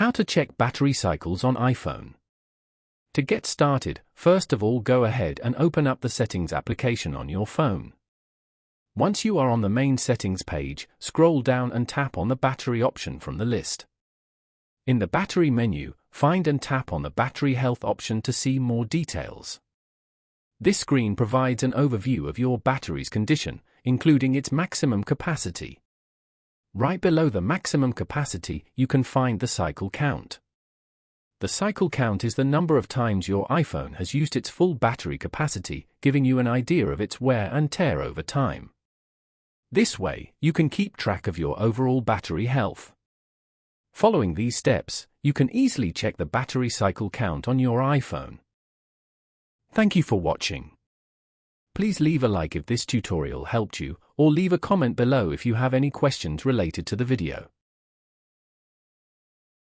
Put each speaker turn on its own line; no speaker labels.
How to check battery cycles on iPhone. To get started, first of all go ahead and open up the Settings application on your phone. Once you are on the main Settings page, scroll down and tap on the Battery option from the list. In the Battery menu, find and tap on the Battery Health option to see more details. This screen provides an overview of your battery's condition, including its maximum capacity. Right below the maximum capacity, you can find the cycle count. The cycle count is the number of times your iPhone has used its full battery capacity, giving you an idea of its wear and tear over time. This way, you can keep track of your overall battery health. Following these steps, you can easily check the battery cycle count on your iPhone. Thank you for watching. Please leave a like if this tutorial helped you, or leave a comment below if you have any questions related to the video.